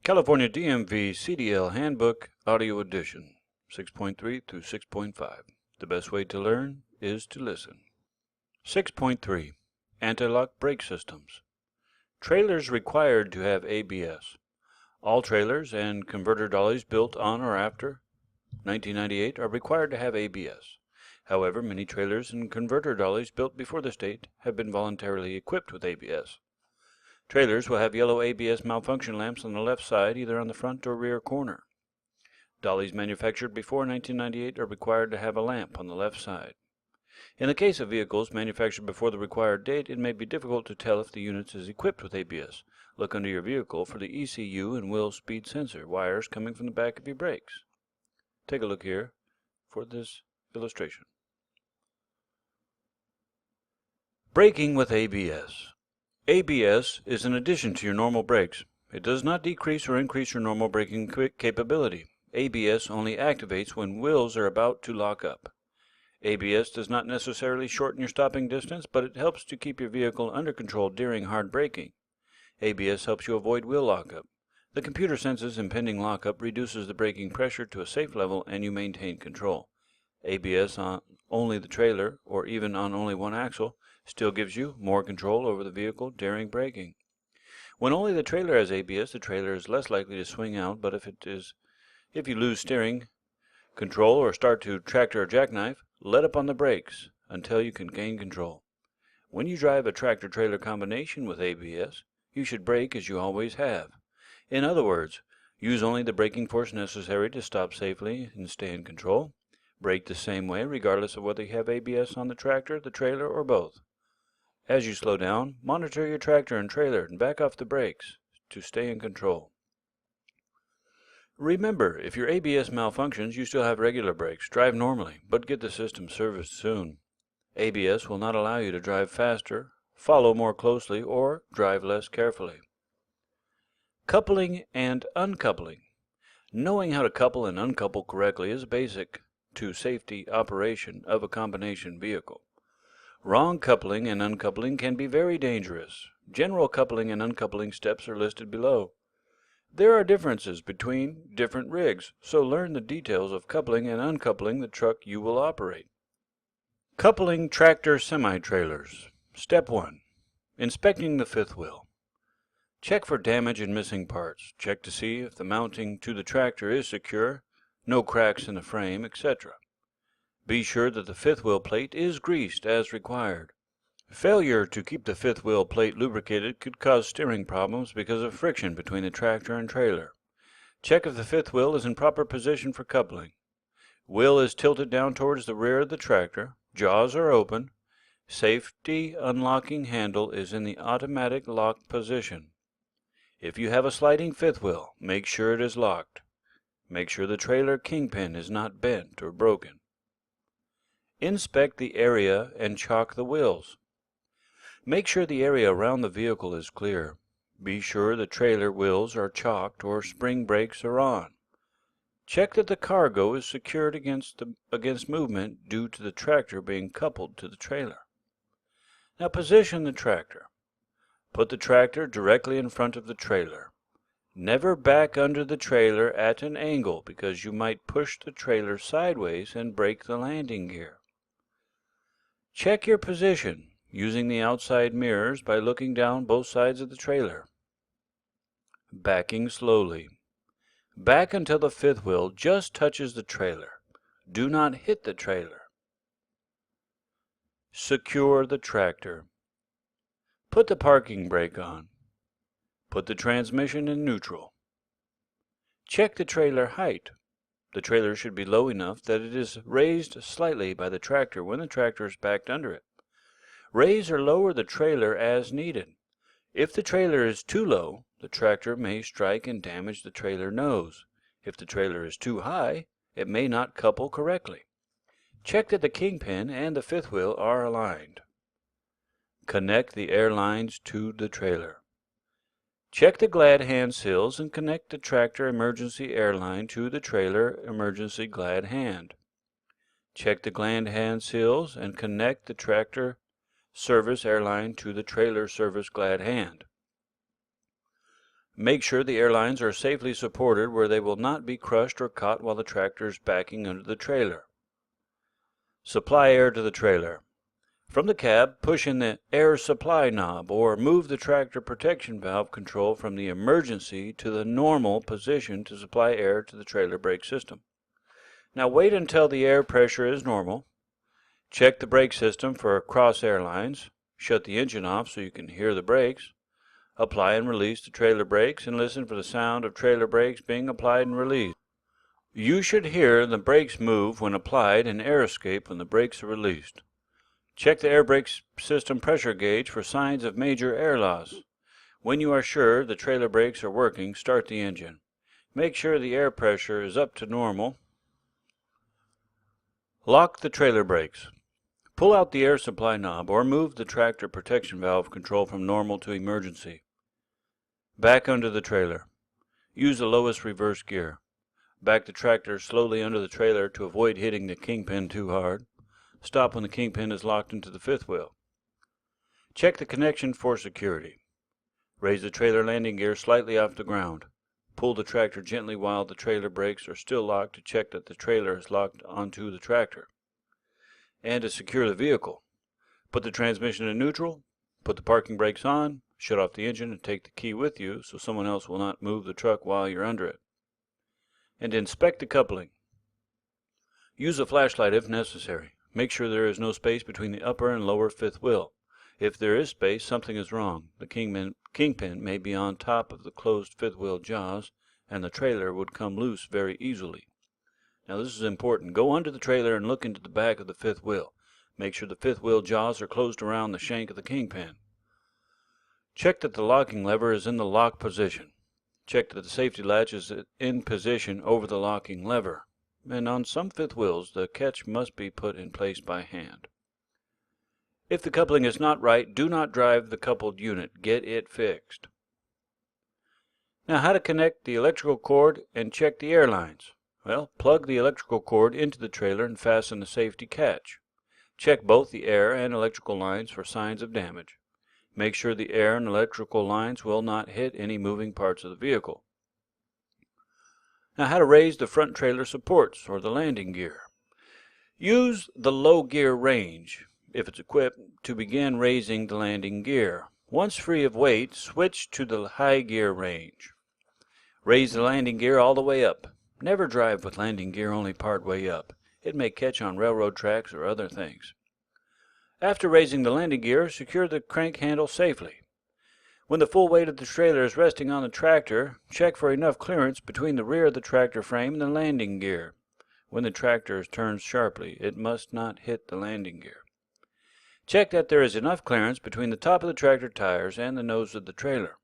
California DMV CDL Handbook Audio Edition 6.3 through 6.5. The best way to learn is to listen. 6.3. Antilock Brake Systems. Trailers required to have ABS. All trailers and converter dollies built on or after 1998 are required to have ABS. However, many trailers and converter dollies built before this date have been voluntarily equipped with ABS. Trailers will have yellow ABS malfunction lamps on the left side, either on the front or rear corner. Dollies manufactured before 1998 are required to have a lamp on the left side. In the case of vehicles manufactured before the required date, it may be difficult to tell if the unit is equipped with ABS. Look under your vehicle for the ECU and wheel speed sensor wires coming from the back of your brakes. Take a look here for this illustration. Braking with ABS. ABS is an addition to your normal brakes. It does not decrease or increase your normal braking capability. ABS only activates when wheels are about to lock up. ABS does not necessarily shorten your stopping distance, but it helps to keep your vehicle under control during hard braking. ABS helps you avoid wheel lockup. The computer senses impending lockup, reduces the braking pressure to a safe level, and you maintain control. ABS on only the trailer, or even on only one axle, still gives you more control over the vehicle during braking. When only the trailer has ABS, the trailer is less likely to swing out, but if you lose steering control or start to tractor or jackknife, let up on the brakes until you can gain control. When you drive a tractor-trailer combination with ABS, you should brake as you always have. In other words, use only the braking force necessary to stop safely and stay in control. Brake the same way regardless of whether you have ABS on the tractor, the trailer, or both. As you slow down, monitor your tractor and trailer and back off the brakes to stay in control. Remember, if your ABS malfunctions, you still have regular brakes. Drive normally, but get the system serviced soon. ABS will not allow you to drive faster, follow more closely, or drive less carefully. Coupling and uncoupling. Knowing how to couple and uncouple correctly is basic to safety operation of a combination vehicle. Wrong coupling and uncoupling can be very dangerous. General coupling and uncoupling steps are listed below. There are differences between different rigs, so learn the details of coupling and uncoupling the truck you will operate. Coupling tractor semi-trailers. Step 1. Inspecting the fifth wheel. Check for damage and missing parts. Check to see if the mounting to the tractor is secure, no cracks in the frame, etc. Be sure that the fifth wheel plate is greased as required. Failure to keep the fifth wheel plate lubricated could cause steering problems because of friction between the tractor and trailer. Check if the fifth wheel is in proper position for coupling. Wheel is tilted down towards the rear of the tractor. Jaws are open. Safety unlocking handle is in the automatic lock position. If you have a sliding fifth wheel, make sure it is locked. Make sure the trailer kingpin is not bent or broken. Inspect the area and chock the wheels. Make sure the area around the vehicle is clear. Be sure the trailer wheels are chocked or spring brakes are on. Check that the cargo is secured against movement due to the tractor being coupled to the trailer. Now position the tractor. Put the tractor directly in front of the trailer. Never back under the trailer at an angle because you might push the trailer sideways and break the landing gear. Check your position using the outside mirrors by looking down both sides of the trailer. Backing slowly. Back until the fifth wheel just touches the trailer. Do not hit the trailer. Secure the tractor. Put the parking brake on. Put the transmission in neutral. Check the trailer height. The trailer should be low enough that it is raised slightly by the tractor when the tractor is backed under it. Raise or lower the trailer as needed. If the trailer is too low, the tractor may strike and damage the trailer nose. If the trailer is too high, it may not couple correctly. Check that the kingpin and the fifth wheel are aligned. Connect the air lines to the trailer. Check the glad hand seals and connect the tractor emergency air line to the trailer emergency glad hand. Check the glad hand seals and connect the tractor service airline to the trailer service glad hand. Make sure the air lines are safely supported where they will not be crushed or caught while the tractor is backing under the trailer. Supply air to the trailer. From the cab, push in the air supply knob or move the tractor protection valve control from the emergency to the normal position to supply air to the trailer brake system. Now wait until the air pressure is normal. Check the brake system for cross-air lines. Shut the engine off so you can hear the brakes. Apply and release the trailer brakes and listen for the sound of trailer brakes being applied and released. You should hear the brakes move when applied and air escape when the brakes are released. Check the air brake system pressure gauge for signs of major air loss. When you are sure the trailer brakes are working, start the engine. Make sure the air pressure is up to normal. Lock the trailer brakes. Pull out the air supply knob or move the tractor protection valve control from normal to emergency. Back under the trailer. Use the lowest reverse gear. Back the tractor slowly under the trailer to avoid hitting the kingpin too hard. Stop when the kingpin is locked into the fifth wheel. Check the connection for security. Raise the trailer landing gear slightly off the ground. Pull the tractor gently while the trailer brakes are still locked to check that the trailer is locked onto the tractor. And to secure the vehicle, put the transmission in neutral, put the parking brakes on, shut off the engine and take the key with you so someone else will not move the truck while you're under it. And inspect the coupling. Use a flashlight if necessary. Make sure there is no space between the upper and lower fifth wheel. If there is space, something is wrong. The kingpin may be on top of the closed fifth wheel jaws, and the trailer would come loose very easily. Now this is important. Go under the trailer and look into the back of the fifth wheel. Make sure the fifth wheel jaws are closed around the shank of the kingpin. Check that the locking lever is in the lock position. Check that the safety latch is in position over the locking lever. And on some fifth wheels, the catch must be put in place by hand. If the coupling is not right, do not drive the coupled unit. Get it fixed. Now how to connect the electrical cord and check the air lines. Well, plug the electrical cord into the trailer and fasten the safety catch. Check both the air and electrical lines for signs of damage. Make sure the air and electrical lines will not hit any moving parts of the vehicle. Now how to raise the front trailer supports or the landing gear. Use the low gear range, if it's equipped, to begin raising the landing gear. Once free of weight, switch to the high gear range. Raise the landing gear all the way up. Never drive with landing gear only part way up. It may catch on railroad tracks or other things. After raising the landing gear, secure the crank handle safely. When the full weight of the trailer is resting on the tractor, check for enough clearance between the rear of the tractor frame and the landing gear. When the tractor turns sharply, it must not hit the landing gear. Check that there is enough clearance between the top of the tractor tires and the nose of the trailer.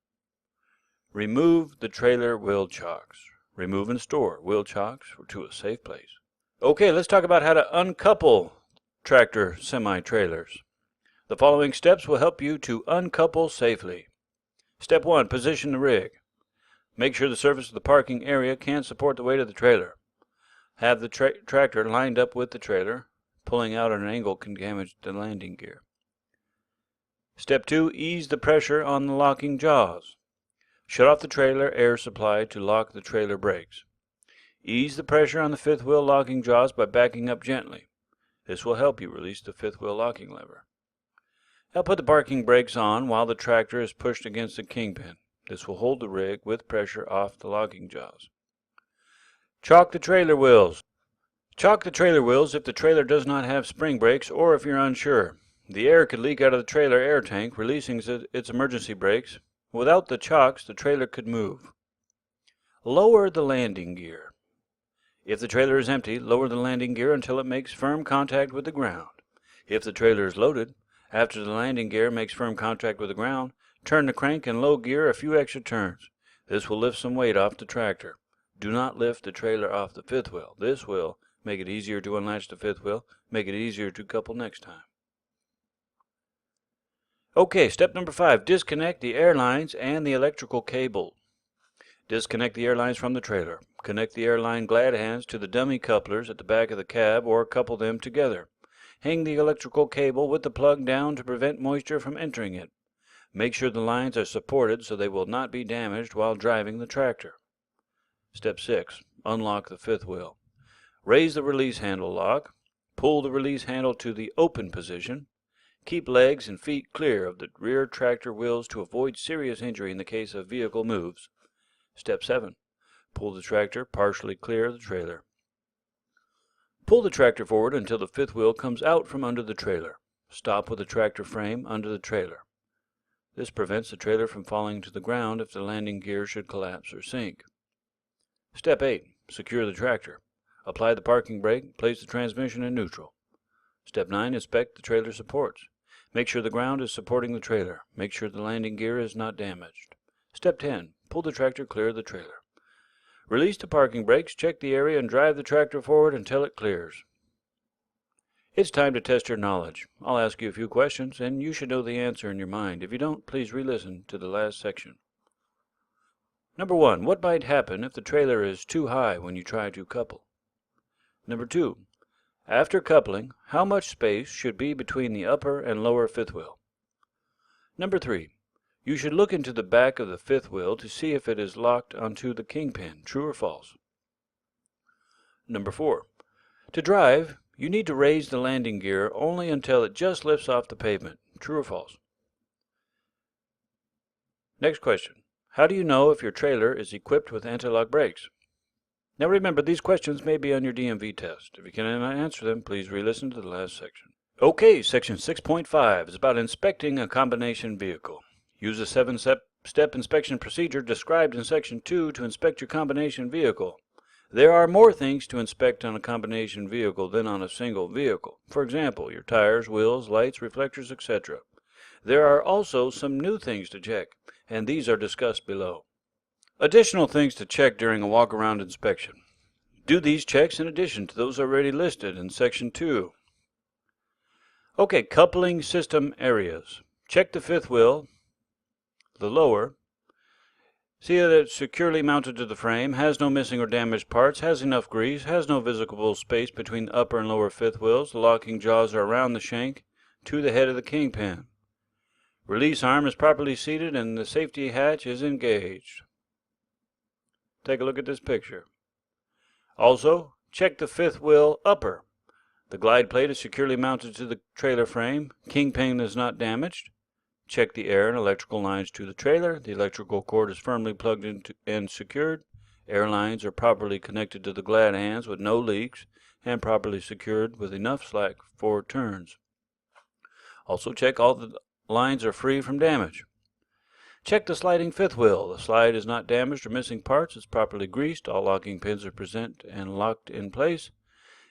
Remove the trailer wheel chocks. Remove and store wheel chocks to a safe place. Okay, let's talk about how to uncouple tractor semi-trailers. The following steps will help you to uncouple safely. Step 1. Position the rig. Make sure the surface of the parking area can support the weight of the trailer. Have the tractor lined up with the trailer. Pulling out at an angle can damage the landing gear. Step 2. Ease the pressure on the locking jaws. Shut off the trailer air supply to lock the trailer brakes. Ease the pressure on the fifth wheel locking jaws by backing up gently. This will help you release the fifth wheel locking lever. Now put the parking brakes on while the tractor is pushed against the kingpin. This will hold the rig with pressure off the locking jaws. Chock the trailer wheels. Chock the trailer wheels if the trailer does not have spring brakes or if you're unsure. The air could leak out of the trailer air tank, releasing its emergency brakes. Without the chocks, the trailer could move. Lower the landing gear. If the trailer is empty, lower the landing gear until it makes firm contact with the ground. If the trailer is loaded, after the landing gear makes firm contact with the ground, turn the crank and low gear a few extra turns. This will lift some weight off the tractor. Do not lift the trailer off the fifth wheel. This will make it easier to unlatch the fifth wheel, make it easier to couple next time. Okay, step number 5, disconnect the air lines and the electrical cable. Disconnect the air lines from the trailer. Connect the air line glad hands to the dummy couplers at the back of the cab or couple them together. Hang the electrical cable with the plug down to prevent moisture from entering it. Make sure the lines are supported so they will not be damaged while driving the tractor. Step 6. Unlock the fifth wheel. Raise the release handle lock. Pull the release handle to the open position. Keep legs and feet clear of the rear tractor wheels to avoid serious injury in the case of vehicle moves. Step 7. Pull the tractor partially clear of the trailer. Pull the tractor forward until the fifth wheel comes out from under the trailer. Stop with the tractor frame under the trailer. This prevents the trailer from falling to the ground if the landing gear should collapse or sink. Step 8. Secure the tractor. Apply the parking brake. Place the transmission in neutral. Step 9. Inspect the trailer supports. Make sure the ground is supporting the trailer. Make sure the landing gear is not damaged. Step 10. Pull the tractor clear of the trailer. Release the parking brakes, check the area, and drive the tractor forward until it clears. It's time to test your knowledge. I'll ask you a few questions, and you should know the answer in your mind. If you don't, please re-listen to the last section. Number 1. What might happen if the trailer is too high when you try to couple? Number 2. After coupling, how much space should be between the upper and lower fifth wheel? Number 3. You should look into the back of the fifth wheel to see if it is locked onto the kingpin. True or false? Number 4. To drive, you need to raise the landing gear only until it just lifts off the pavement. True or false? Next question. How do you know if your trailer is equipped with anti-lock brakes? Now remember, these questions may be on your DMV test. If you cannot answer them, please re-listen to the last section. Okay, section 6.5 is about inspecting a combination vehicle. Use a 7-step inspection procedure described in section 2 to inspect your combination vehicle. There are more things to inspect on a combination vehicle than on a single vehicle. For example, your tires, wheels, lights, reflectors, etc. There are also some new things to check, and these are discussed below. Additional things to check during a walk-around inspection. Do these checks in addition to those already listed in section 2. Okay, coupling system areas. Check the fifth wheel, the lower. See that it's securely mounted to the frame, has no missing or damaged parts, has enough grease, has no visible space between the upper and lower fifth wheels. The locking jaws are around the shank to the head of the kingpin. Release arm is properly seated and the safety hatch is engaged. Take a look at this picture. Also, check the fifth wheel upper. The glide plate is securely mounted to the trailer frame. Kingpin is not damaged. Check the air and electrical lines to the trailer. The electrical cord is firmly plugged into and secured. Air lines are properly connected to the glad hands with no leaks and properly secured with enough slack for turns. Also check all the lines are free from damage. Check the sliding fifth wheel. The slide is not damaged or missing parts. It's properly greased. All locking pins are present and locked in place.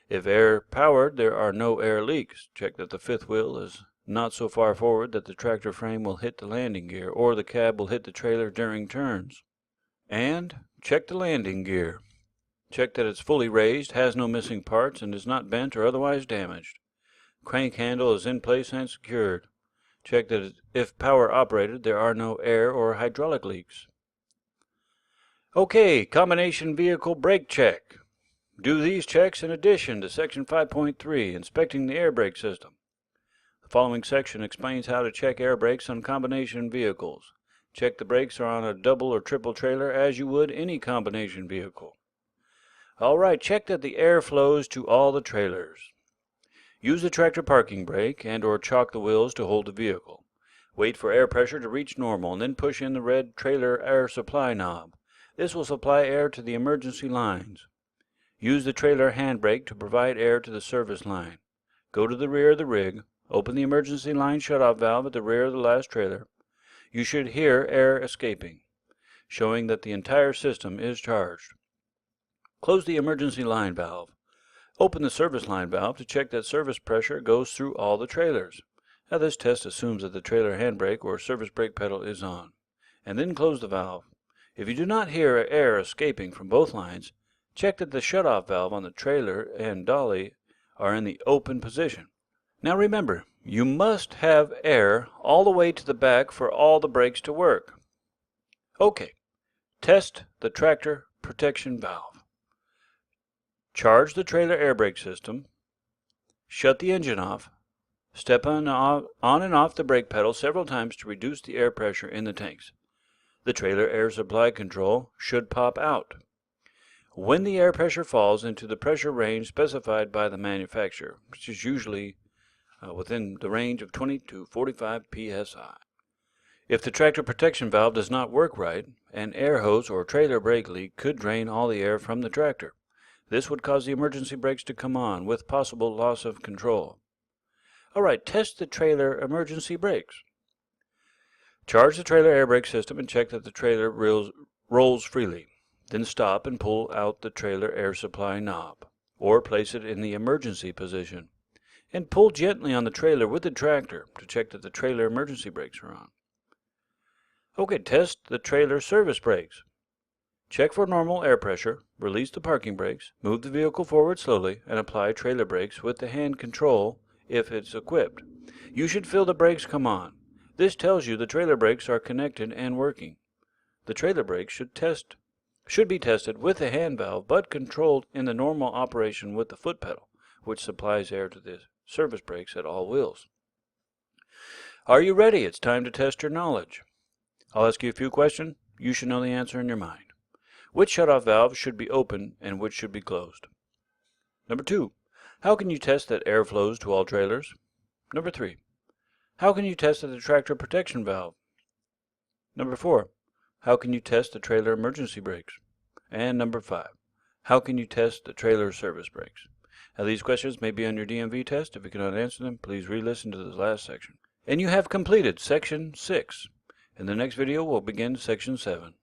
If air powered, there are no air leaks. Check that the fifth wheel is not so far forward that the tractor frame will hit the landing gear or the cab will hit the trailer during turns. And check the landing gear. Check that it's fully raised, has no missing parts, and is not bent or otherwise damaged. Crank handle is in place and secured. Check that if power operated, there are no air or hydraulic leaks. Okay, combination vehicle brake check. Do these checks in addition to section 5.3, inspecting the air brake system. The following section explains how to check air brakes on combination vehicles. Check the brakes are on a double or triple trailer as you would any combination vehicle. Alright, check that the air flows to all the trailers. Use the tractor parking brake and or chock the wheels to hold the vehicle. Wait for air pressure to reach normal and then push in the red trailer air supply knob. This will supply air to the emergency lines. Use the trailer handbrake to provide air to the service line. Go to the rear of the rig. Open the emergency line shutoff valve at the rear of the last trailer. You should hear air escaping, showing that the entire system is charged. Close the emergency line valve. Open the service line valve to check that service pressure goes through all the trailers. Now this test assumes that the trailer handbrake or service brake pedal is on. And then close the valve. If you do not hear air escaping from both lines, check that the shutoff valve on the trailer and dolly are in the open position. Now remember, you must have air all the way to the back for all the brakes to work. Okay, test the tractor protection valve. Charge the trailer air brake system, shut the engine off, Step on and off the brake pedal several times to reduce the air pressure in the tanks. The trailer air supply control should pop out when the air pressure falls into the pressure range specified by the manufacturer, which is usually within the range of 20 to 45 psi. If the tractor protection valve does not work right, an air hose or trailer brake leak could drain all the air from the tractor. This would cause the emergency brakes to come on with possible loss of control. Alright, test the trailer emergency brakes. Charge the trailer air brake system and check that the trailer rolls freely. Then stop and pull out the trailer air supply knob, or place it in the emergency position, and pull gently on the trailer with the tractor to check that the trailer emergency brakes are on. Okay, test the trailer service brakes. Check for normal air pressure, release the parking brakes, move the vehicle forward slowly, and apply trailer brakes with the hand control if it's equipped. You should feel the brakes come on. This tells you the trailer brakes are connected and working. The trailer brakes should be tested with the hand valve, but controlled in the normal operation with the foot pedal, which supplies air to the service brakes at all wheels. Are you ready? It's time to test your knowledge. I'll ask you a few questions. You should know the answer in your mind. Which shutoff valve should be open and which should be closed? Number 2. How can you test that air flows to all trailers? Number 3. How can you test the tractor protection valve? Number 4. How can you test the trailer emergency brakes? And number 5. How can you test the trailer service brakes? Now, these questions may be on your DMV test. If you cannot answer them, please re-listen to the last section. And you have completed Section 6. In the next video, we'll begin Section 7.